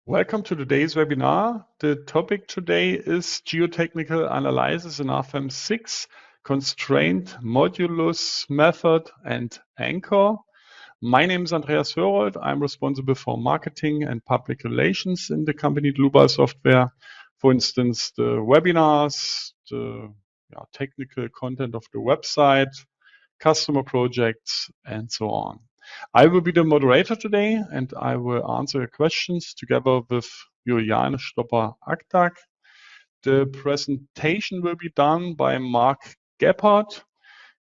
Welcome to today's webinar. The topic today is geotechnical analysis in Rfem 6, constraint, modulus, method, and anchor. My name is Andreas Hörold. I'm responsible for marketing and public relations in the company Dlubal Software. For instance, the webinars, the technical content of the website, customer projects, and so on. I will be the moderator today, and I will answer your questions together with Juliane Stopper-Aktak. The presentation will be done by Mark Gebhardt.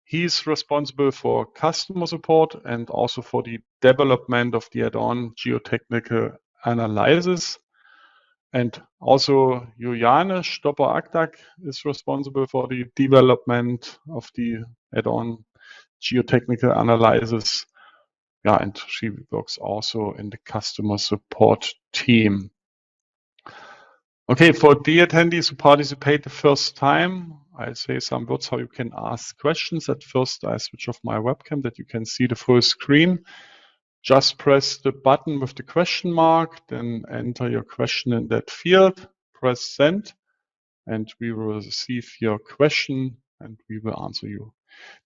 He's responsible for customer support and also for the development of the add-on geotechnical analysis. And also Juliane Stopper-Aktak is responsible for the development of the add-on geotechnical analysis. And she works also in the customer support team. Okay, for the attendees who participate the first time, I'll say some words how you can ask questions. At first, I switch off my webcam that you can see the full screen. Just press the button with the question mark, then enter your question in that field, press send, and we will receive your question and we will answer you.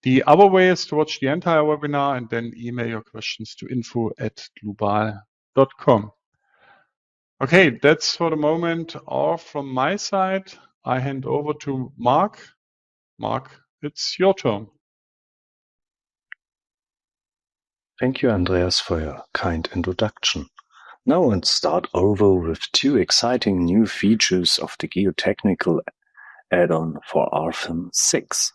The other way is to watch the entire webinar and then email your questions to info@dlubal.com. Okay, that's for the moment all from my side. I hand over to Mark. Mark, it's your turn. Thank you, Andreas, for your kind introduction. Now let's start over with two exciting new features of the geotechnical add-on for Rfem 6.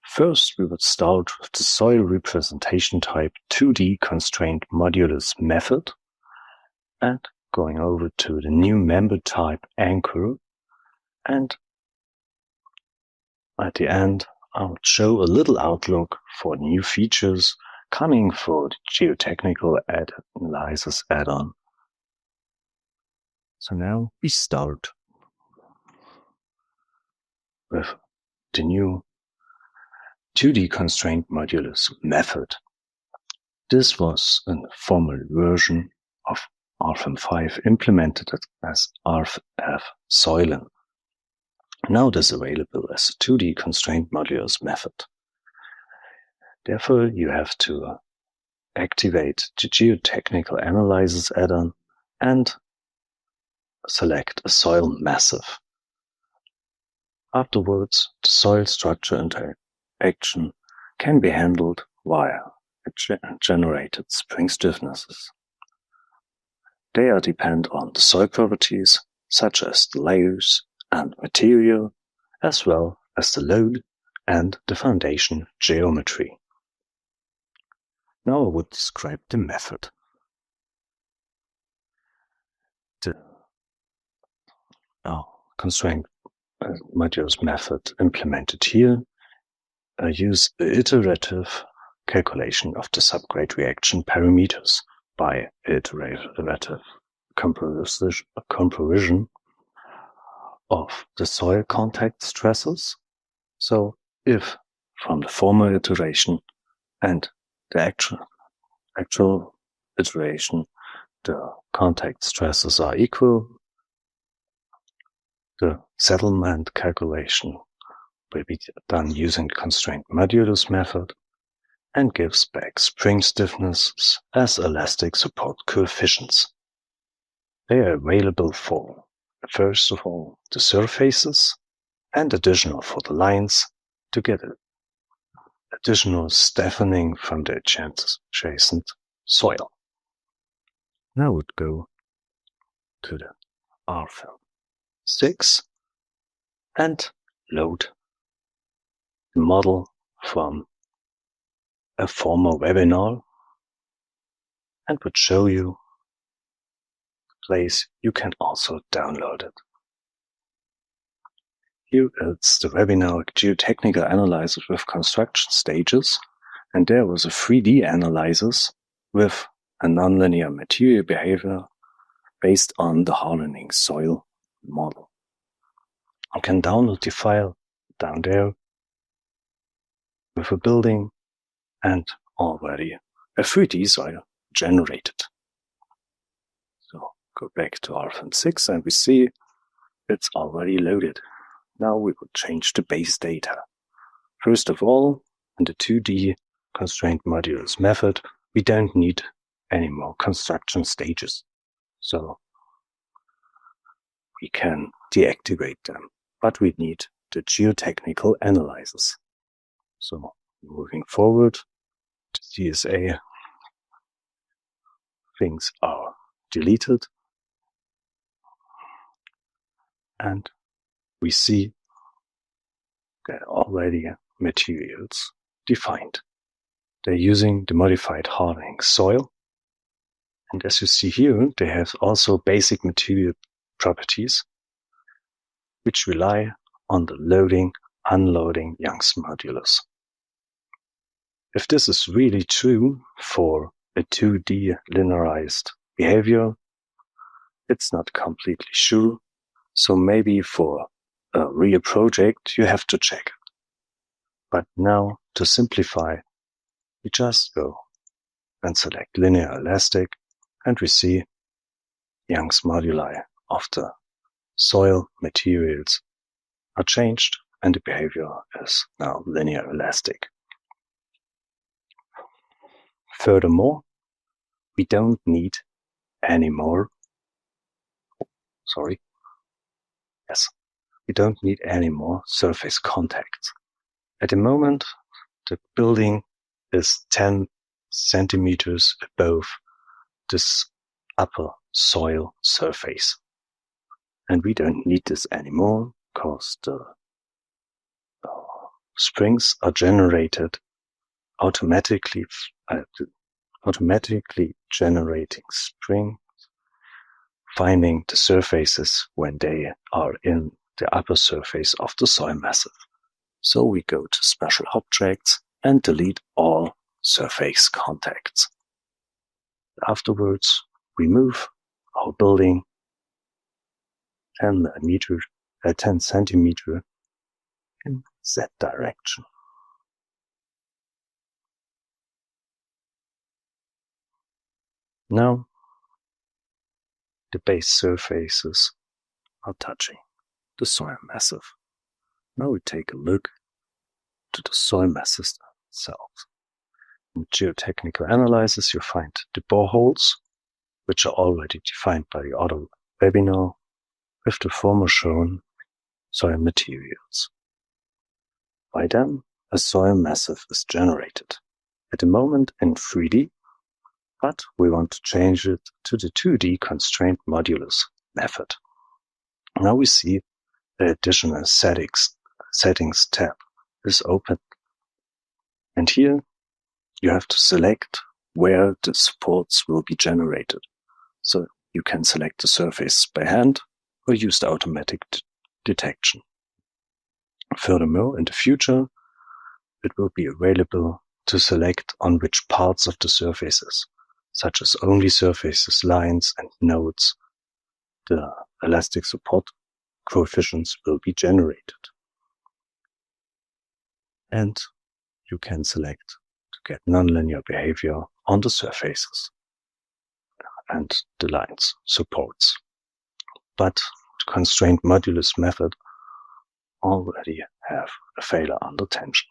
First, we would start with the soil representation type 2D constraint modulus method and going over to the new member type anchor. And at the end, I will show a little outlook for new features coming for the geotechnical analysis add-on. So now we start with the new 2D constraint modulus method. This was a formal version of Rfem 5 implemented as RF Säulen. Now it is available as a 2D constraint modulus method. Therefore, you have to activate the geotechnical analysis add-on and select a soil massive. Afterwards, the soil structure interaction can be handled via generated spring stiffnesses. They are depend on the soil properties, such as the layers and material, as well as the load and the foundation geometry. Now I would describe the method. The constraint modulus method implemented here use the iterative calculation of the subgrade reaction parameters by iterative comparison of the soil contact stresses. So if from the former iteration and the actual iteration the contact stresses are equal, the settlement calculation will be done using the constraint modulus method and gives back spring stiffnesses as elastic support coefficients. They are available for, first of all, the surfaces and additional for the lines to get additional stiffening from the adjacent soil. Now we'd go to the Rfem 6 and load the model from a former webinar and would show you the place you can also download it. Here it's the webinar geotechnical analysis with construction stages, and there was a 3D analysis with a nonlinear material behavior based on the hardening soil model. You can download the file down there with a building and already a 3D soil generated. So go back to Rfem 6 and we see it's already loaded. Now we will change the base data. First of all, in the 2D constraint modulus method, we don't need any more construction stages. So we can deactivate them, but we need the geotechnical analysis. So moving forward to DSA, things are deleted and we see there are already materials defined. They're using the modified hardening soil. And as you see here, they have also basic material properties, which rely on the loading, unloading Young's modulus. If this is really true for a 2D linearized behavior, it's not completely sure. So maybe for a real project, you have to check it. But now, to simplify, we just go and select linear elastic, and we see Young's moduli of the soil materials are changed, and the behavior is now linear elastic. Furthermore, we don't need any more. We don't need any more surface contacts. At the moment, the building is 10 centimeters above this upper soil surface. And we don't need this anymore because the springs are generated automatically, generating springs, finding the surfaces when they are in the upper surface of the soil massive. So we go to special objects and delete all surface contacts. Afterwards, we move our building 10 centimeter in Z direction. Now, the base surfaces are touching the soil massive. Now we take a look to the soil massive itself. In geotechnical analysis, you find the boreholes, which are already defined by the other webinar, with the former shown soil materials. By them, a soil massive is generated, at the moment in 3D, but we want to change it to the 2D constraint modulus method. Now we see the additional settings tab is open. And here you have to select where the supports will be generated. So you can select the surface by hand or use the automatic detection. Furthermore, in the future, it will be available to select on which parts of the surfaces, such as only surfaces, lines, and nodes, the elastic support coefficients will be generated. And you can select to get nonlinear behavior on the surfaces and the lines supports. But the constraint modulus method already have a failure under tension.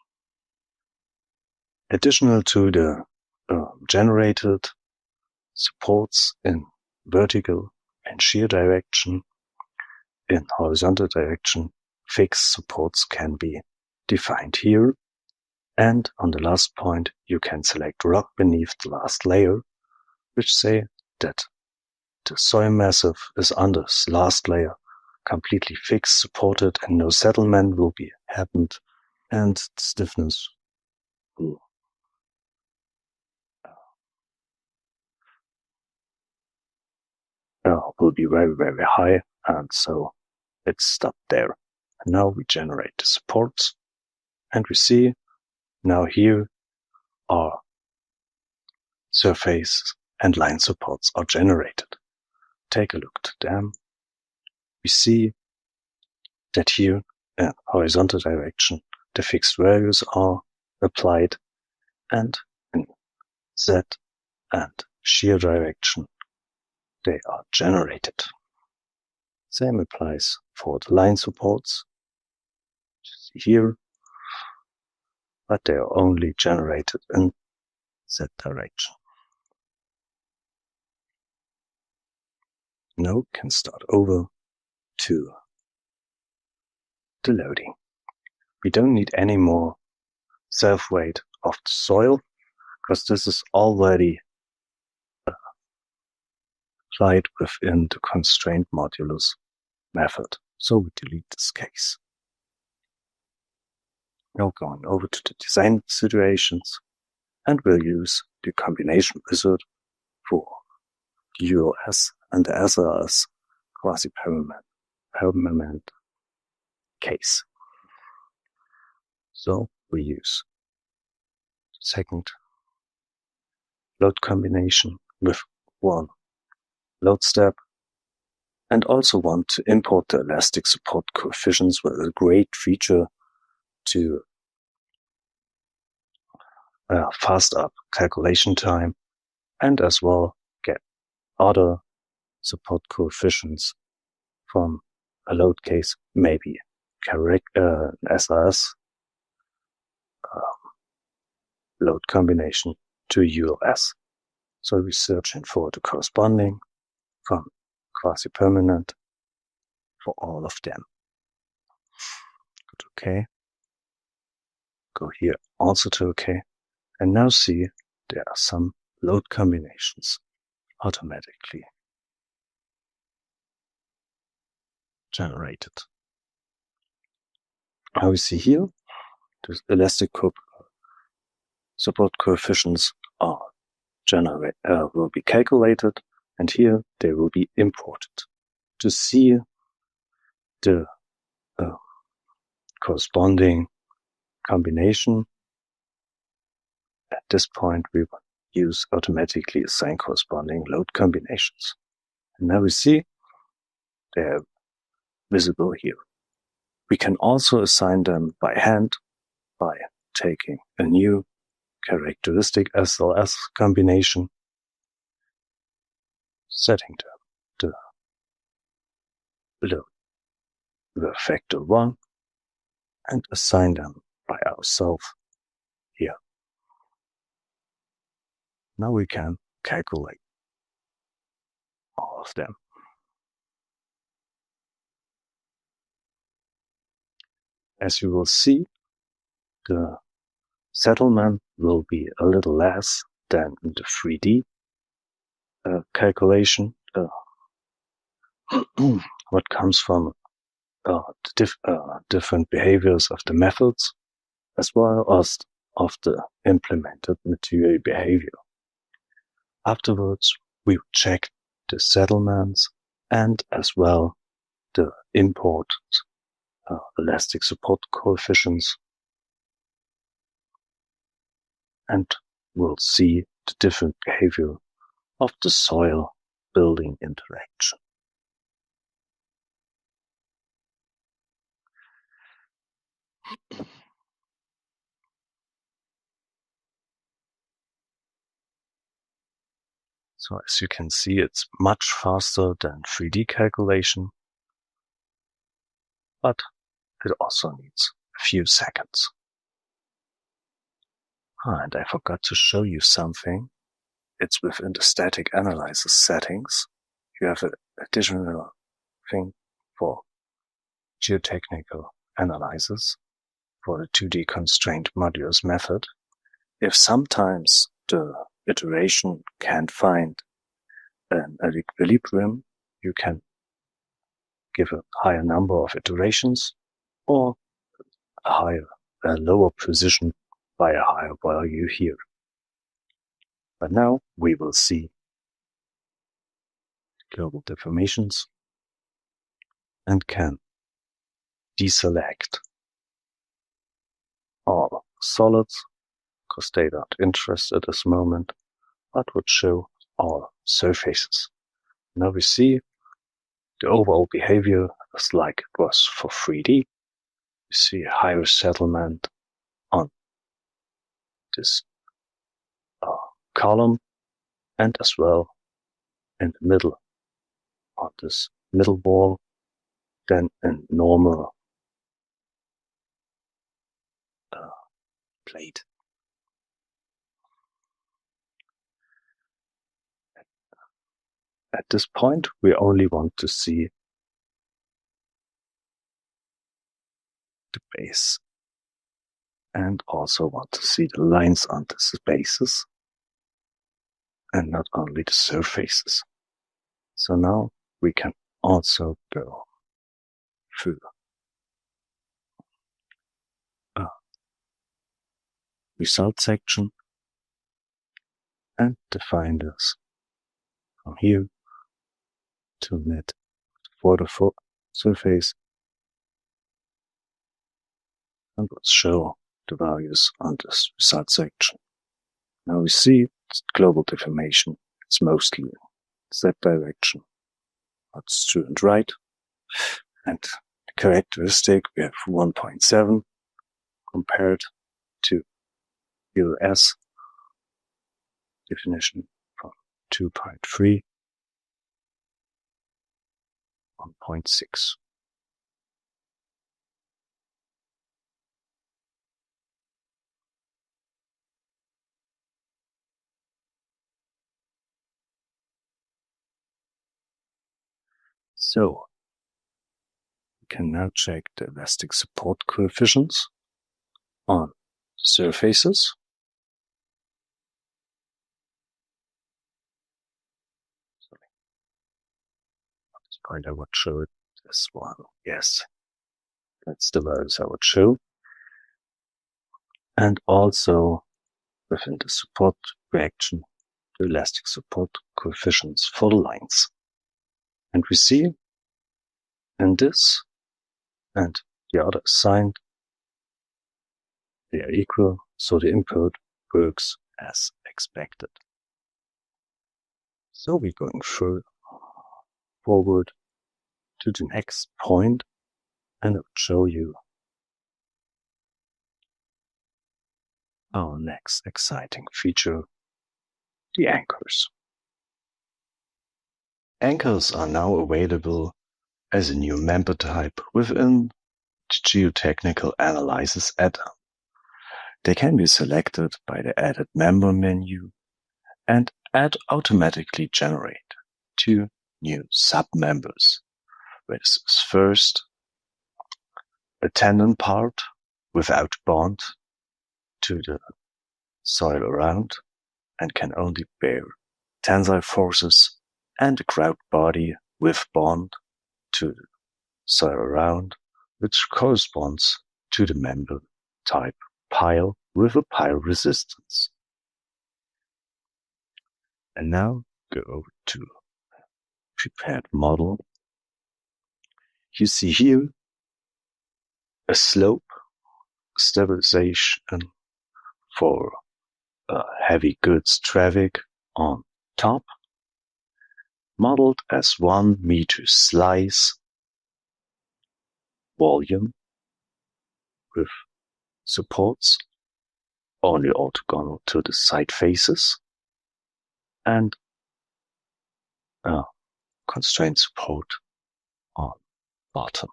Additional to the generated supports in vertical and shear direction, in horizontal direction, fixed supports can be defined here. And on the last point, you can select rock beneath the last layer, which say that the soil massive is under this last layer, completely fixed, supported, and no settlement will be happened, and stiffness will be very, very high, and so it's stopped there. And now we generate the supports, and we see now here our surface and line supports are generated. Take a look to them. We see that here in horizontal direction the fixed values are applied, and in Z and shear direction they are generated. Same applies for the line supports here, but they are only generated in that direction. Now we can start over to the loading. We don't need any more self-weight of the soil, because this is already applied within the constraint modulus method. So we delete this case. Now going over to the design situations, and we'll use the combination wizard for the ULS and the SLS quasi-permanent case. So we use the second load combination with one load step, and also want to import the elastic support coefficients with a great feature to fast up calculation time, and as well get other support coefficients from a load case, maybe an SRS load combination to ULS. So we're searching for the corresponding from quasi-permanent for all of them. Good, OK. Go here also to OK. And now see there are some load combinations automatically generated. Now we see here the elastic support coefficients are will be calculated, and here they will be imported. To see the corresponding combination, at this point we will use automatically assign corresponding load combinations. And now we see they are visible here. We can also assign them by hand by taking a new characteristic SLS combination, setting the factor 1, and assign them by ourselves here. Now we can calculate all of them. As you will see, the settlement will be a little less than in the 3D calculation. What comes from the different behaviors of the methods, as well as of the implemented material behavior. Afterwards, we will check the settlements and as well the imported elastic support coefficients, and we'll see the different behavior of the soil building interaction. So as you can see, it's much faster than 3D calculation, but it also needs a few seconds. And I forgot to show you something. It's within the static analysis settings. You have an additional thing for geotechnical analysis for the 2D constraint modulus method. If sometimes the iteration can't find an equilibrium, you can give a higher number of iterations or a lower precision by a higher value here. But now we will see global deformations and can deselect all solids because they don't interest at this moment, but would show all surfaces. Now we see the overall behavior is like it was for 3D. You see a higher settlement on this column, and as well in the middle on this middle wall than a normal plate. At this point, we only want to see the base and also want to see the lines on the bases and not only the surfaces. So now we can also go through a result section and define this from here to net for the surface, and let's show the values on this result section. Now we see global deformation. It's mostly in that direction. That's true and right. And the characteristic, we have 1.7 compared to US definition from 2.3, 1.6. So, we can now check the elastic support coefficients on surfaces. Sorry. At this point I would show it this one. Yes, that's the values I would show. And also within the support reaction, the elastic support coefficients for the lines. And we see in this and the other assigned, they are equal, so the input works as expected. So we're going forward to the next point, and I'll show you our next exciting feature, the anchors. Anchors are now available as a new member type within the geotechnical analysis add-on. They can be selected by the Added Member menu and automatically generate 2 new sub-members. This is first a tendon part without bond to the soil around and can only bear tensile forces, and a grout body with bond to the soil around, which corresponds to the member type pile with a pile resistance. And now go over to prepared model. You see here a slope stabilization for heavy goods traffic on top, modeled as 1 meter slice volume with supports only orthogonal to the side faces and constraint support on bottom.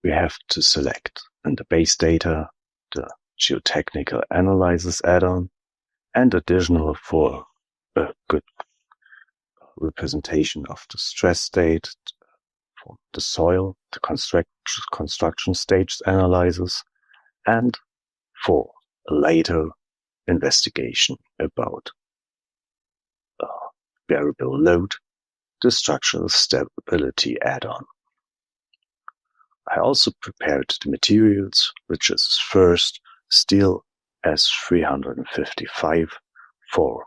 We have to select in the base data the geotechnical analysis add-on, and additional for a good representation of the stress state for the soil, the construction stage analysis, and for a later investigation about variable load, the structural stability add-on. I also prepared the materials, which is first steel S355 for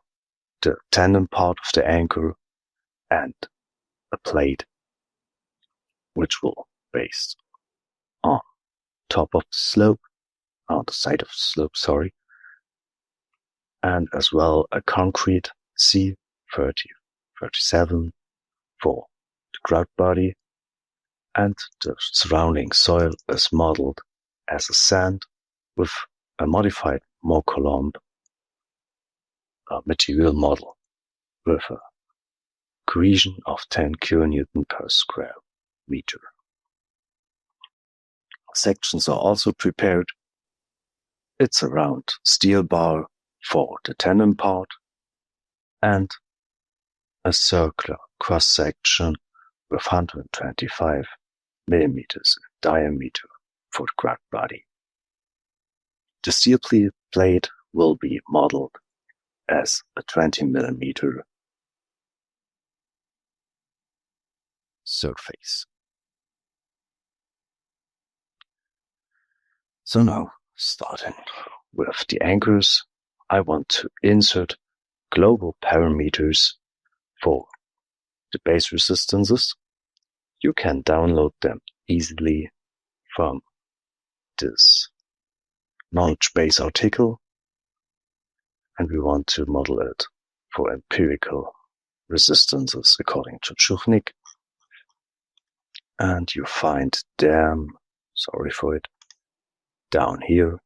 the tendon part of the anchor, and a plate which will be based on top of the slope, on the side of the slope, sorry, and as well a concrete C37 for the grout body, and the surrounding soil is modeled as a sand with a modified Mohr-Colomb material model with a cohesion of 10 kilonewton per square meter. Sections are also prepared. It's a round steel bar for the tandem part and a circular cross-section with 125 millimeters in diameter for the ground body. The steel plate will be modeled as a 20 millimeter surface. So now, starting with the anchors, I want to insert global parameters for the base resistances. You can download them easily from this knowledge base article, and we want to model it for empirical resistances according to Churnik. And you find them, sorry for it, down here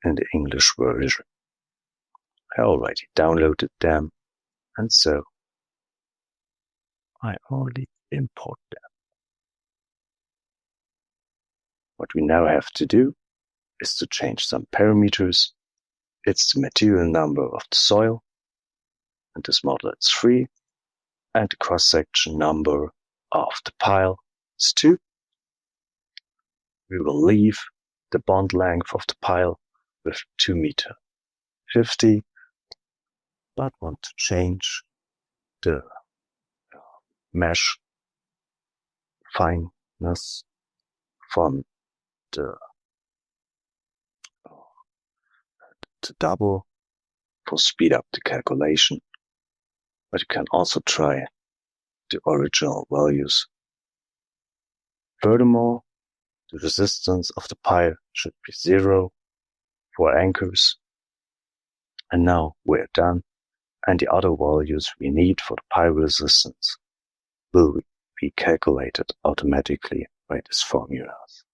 in the English version. I already downloaded them, and so I only import them. What we now have to do is to change some parameters. It's the material number of the soil, and this model is 3, and the cross-section number of the pile is 2. We will leave the bond length of the pile with 2 meter 50, but want to change the mesh fineness from the double to speed up the calculation, but you can also try the original values. Furthermore, the resistance of the pile should be 0 for anchors. And now we're done, and the other values we need for the pile resistance will be calculated automatically by these formulas.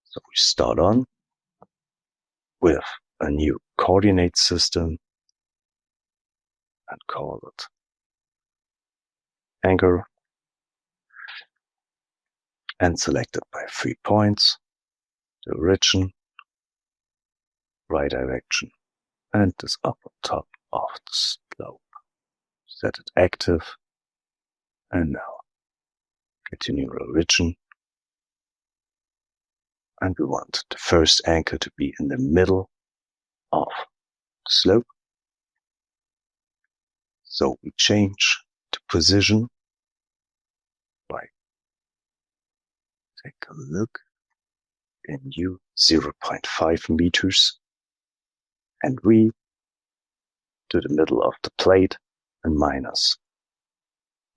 So we start on with a new coordinate system and call it anchor, and select it by 3 points, the origin, right direction, and this upper top of the slope. Set it active, and now continue origin, and we want the first anchor to be in the middle of the slope. So we change the position by take a look in new 0.5 meters, and we to the middle of the plate and minus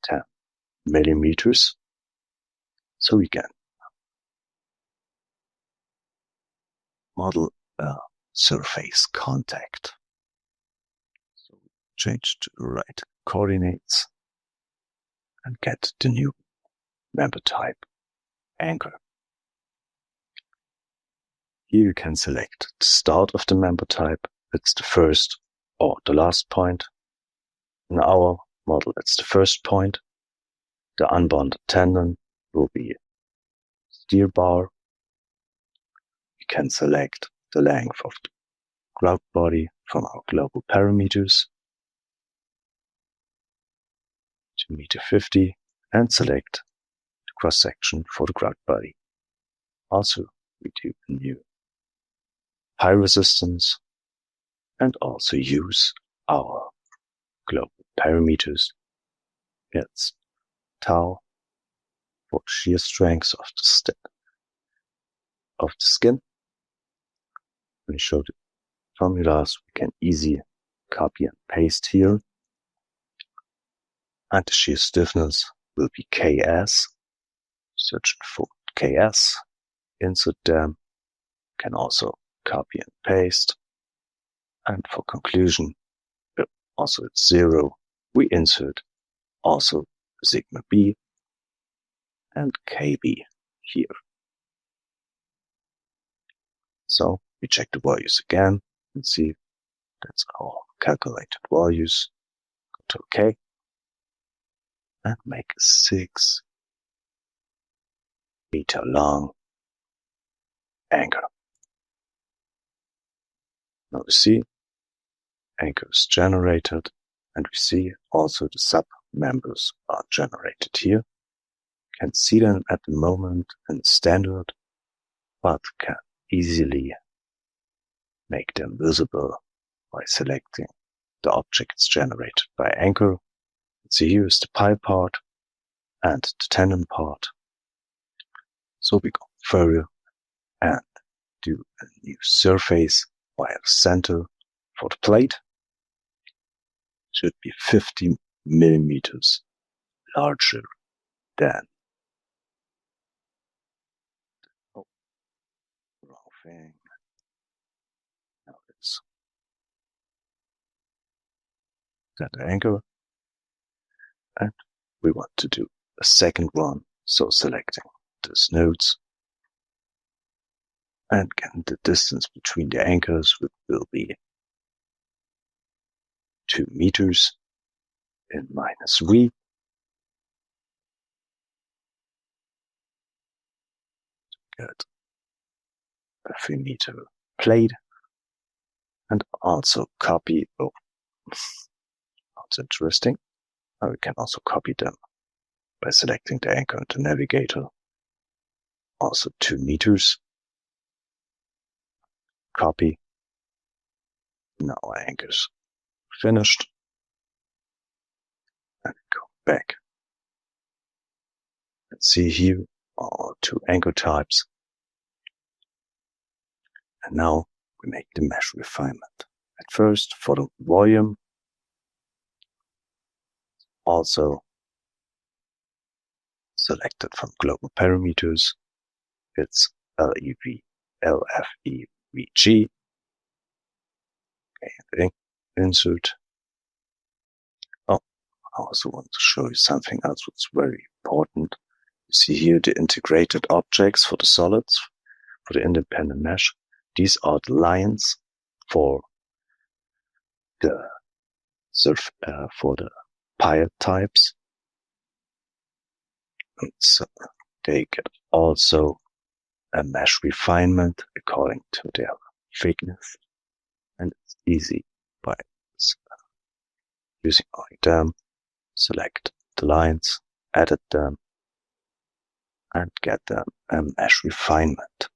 10 millimeters. So we can model a surface contact. So change to the right coordinates and get the new member type anchor. Here you can select the start of the member type. It's the first or the last point. In our model, it's the first point. The unbonded tendon will be steer bar. You can select the length of the grout body from our global parameters, 2 meter 50, and select the cross section for the grout body. Also, we do a new high resistance and also use our global parameters. It's tau for shear strength of the skin. When we show the formulas, we can easily copy and paste here. And the shear stiffness will be Ks. Search for Ks, insert them, can also copy and paste. And for conclusion, also it's 0, we insert also sigma b and kb here. So we check the values again and see that's our calculated values. Go to OK and make a 6 meter long anchor. Now we see anchor is generated, and we see also the sub members are generated here. You can see them at the moment in standard, but can easily make them visible by selecting the objects generated by anchor. So here is the pile part and the tendon part. So we go further and do a new surface via the center for the plate. Should be 50 millimeters larger than wrong thing. Now it's got the anchor, and we want to do a second one. So selecting these nodes, and again the distance between the anchors will be 2 meters in minus V. Get a 3 meter plate, and also copy. Oh, that's interesting. Now we can also copy them by selecting the anchor and the navigator. Also 2 meters. Copy. Now our anchor's finished. And go back. Let's see here are 2 anchor types. And now we make the mesh refinement. At first, for the volume, also selected from global parameters, it's LFEVG. Okay, insert. Oh, I also want to show you something else that's very important. You see here the integrated objects for the solids, for the independent mesh. These are the lines for the pile types. And so they get also a mesh refinement according to their thickness, and it's easy by using them. Select the lines, edit them, and get them a mesh refinement.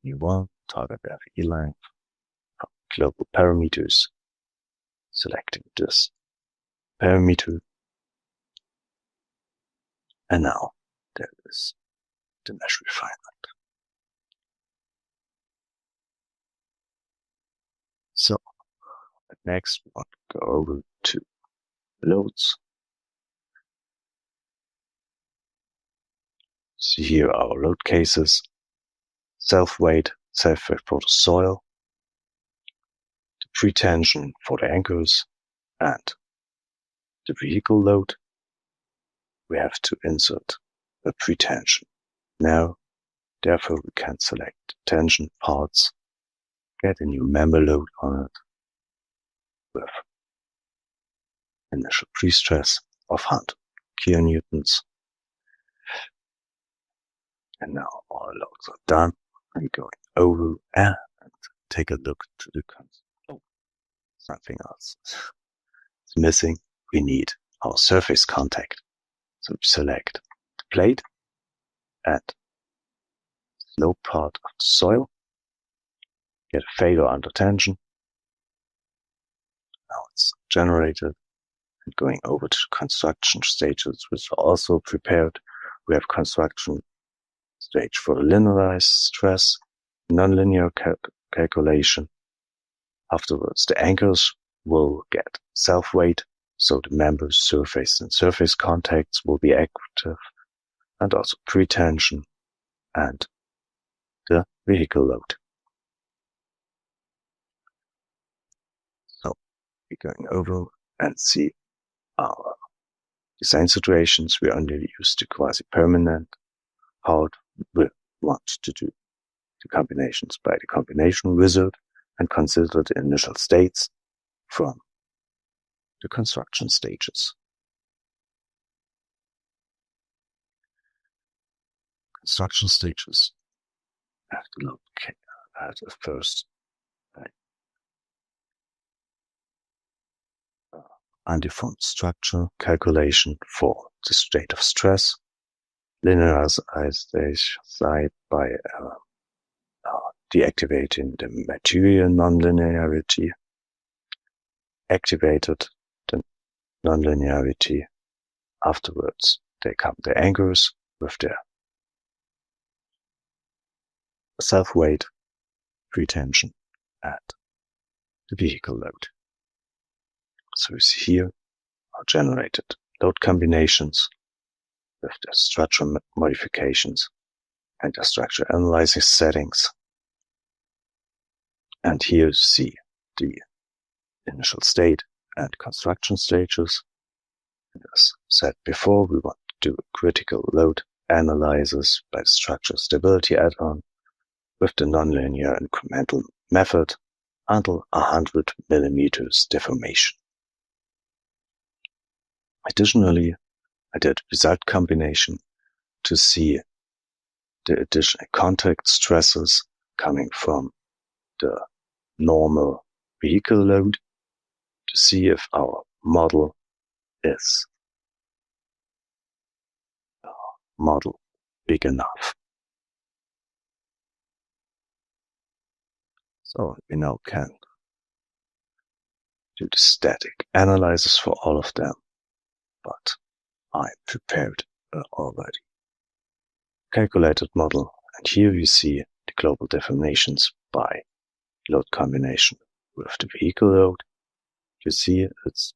New one, target FE length, global parameters, selecting this parameter, and now there is the mesh refinement. So next we want to go over to loads. See here our load cases, self-weight for the soil, the pretension for the anchors, and the vehicle load. We have to insert a pretension. Now, therefore we can select tension parts, get a new member load on it with initial pre-stress of 100 kilonewtons. And now all loads are done. I'm going over and take a look to the console. Oh, something else is missing. We need our surface contact. So we select the plate and low part of the soil. Get a failure under tension. Now it's generated. And going over to construction stages, which are also prepared. We have construction stage for the linearized stress, nonlinear calculation. Afterwards, the anchors will get self-weight, so the members, surface, and surface contacts will be active, and also pretension and the vehicle load. So we're going over and see our design situations. We only use the quasi-permanent part. We want to do the combinations by the combination wizard and consider the initial states from the construction stages. Construction stages have to look at the first undefined structure calculation for the state of stress, linearized by deactivating the material nonlinearity, activated the nonlinearity. Afterwards, they come the anchors with their self-weight, pretension, and the vehicle load. So you see here are generated load combinations with the structure modifications and the structure analysis settings. And here you see the initial state and construction stages. And as said before, we want to do a critical load analysis by the structure stability add-on with the nonlinear incremental method until 100 millimeters deformation. Additionally, I did result combination to see the additional contact stresses coming from the normal vehicle load to see if our model is big enough. So we now can do the static analysis for all of them, but I prepared already calculated model, and here you see the global deformations by load combination with the vehicle load. You see it's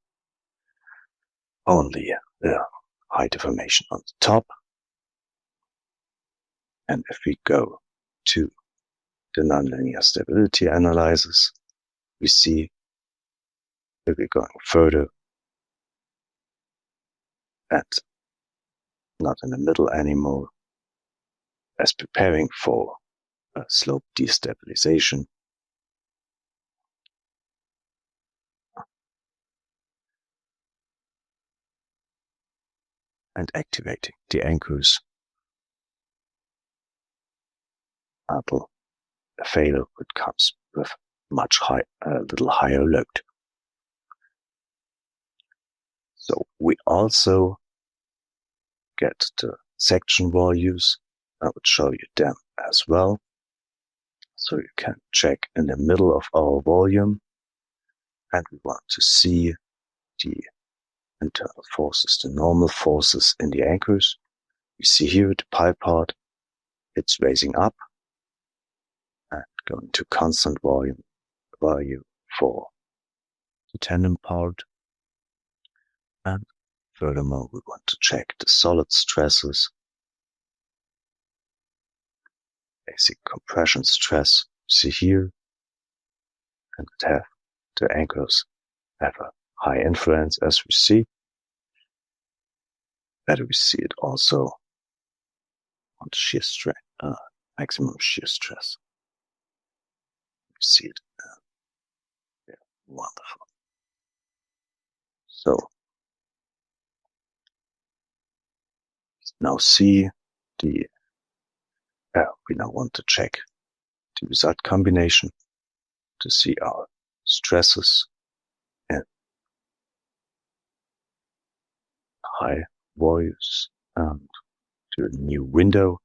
only a high deformation on the top, and if we go to the nonlinear stability analysis, we see that we're going further and not in the middle anymore, as preparing for a slope destabilization. And activating the anchors until a failure comes with a little higher load. So we also get the section values. I would show you them as well. So you can check in the middle of our volume, and we want to see the internal forces, the normal forces in the anchors. You see here the pi part, it's raising up and going to constant volume value for the tandem part. And furthermore, we want to check the solid stresses, basic compression stress, see here, and the anchors have a high influence as we see. Better we see it also on shear stress, maximum shear stress. You see it, yeah, wonderful. So now see we now want to check the result combination to see our stresses in high values, and to a new window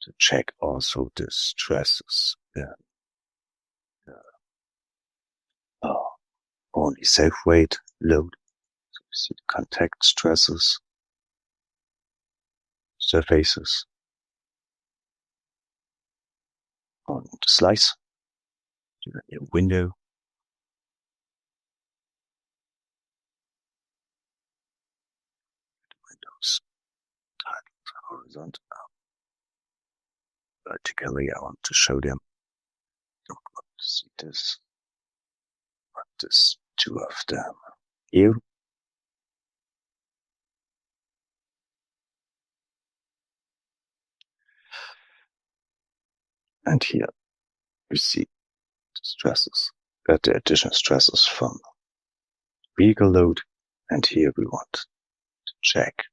to check also the stresses in only self-weight load. So we see the contact stresses, surfaces on the slice, to a new window. Windows titled horizontal. Vertically, I want to show them. Don't want to see this, but there's two of them here. And here we see the stresses, the additional stresses from vehicle load, and here we want to check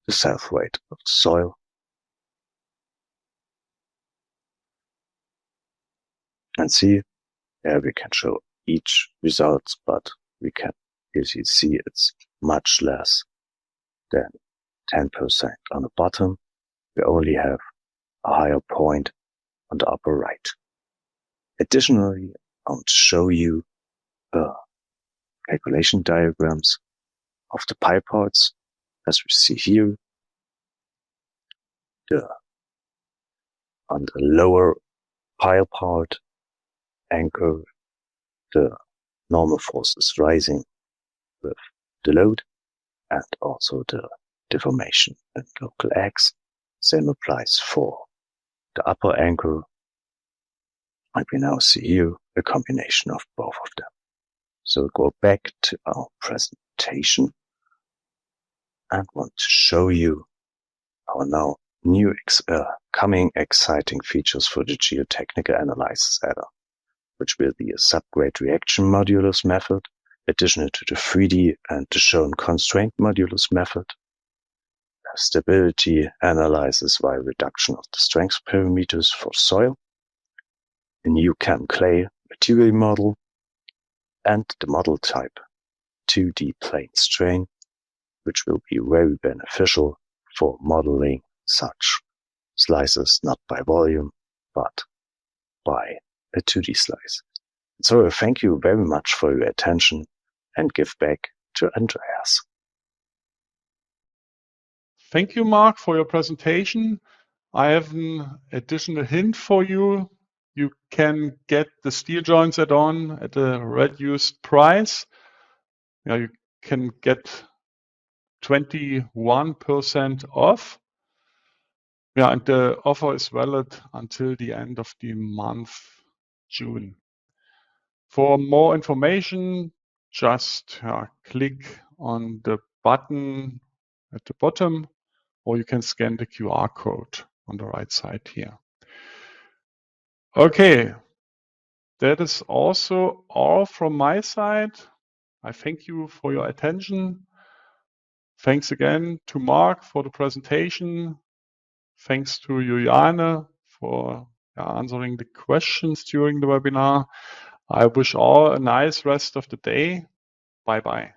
the self-weight of the soil. And see, here we can show each results, but we can, as you see, it's much less than 10% on the bottom. We only have a higher point on the upper right. Additionally, I want to show you calculation diagrams of the pie parts, as we see here. On the lower pile part anchor, the normal force is rising with the load and also the deformation and local X. Same applies for the upper anchor, and we now see here a combination of both of them. So go back to our presentation and want to show you our now new coming exciting features for the geotechnical analysis add-on, which will be a subgrade reaction modulus method, additional to the 3D and the shown constraint modulus method, a stability analysis via reduction of the strength parameters for soil, a new Anclaje material model, and the model type 2D plane strain, which will be very beneficial for modeling such slices not by volume, but by a 2D slice. So thank you very much for your attention and give back to Andreas. Thank you, Mark, for your presentation. I have an additional hint for you. You can get the steel joints add-on at a reduced price. You can get 21% off. And the offer is valid until the end of the month, June. For more information, just click on the button at the bottom, or you can scan the QR code on the right side here. Okay, that is also all from my side. I thank you for your attention. Thanks again to Mark for the presentation. Thanks to Juliane for answering the questions during the webinar. I wish all a nice rest of the day. Bye-bye.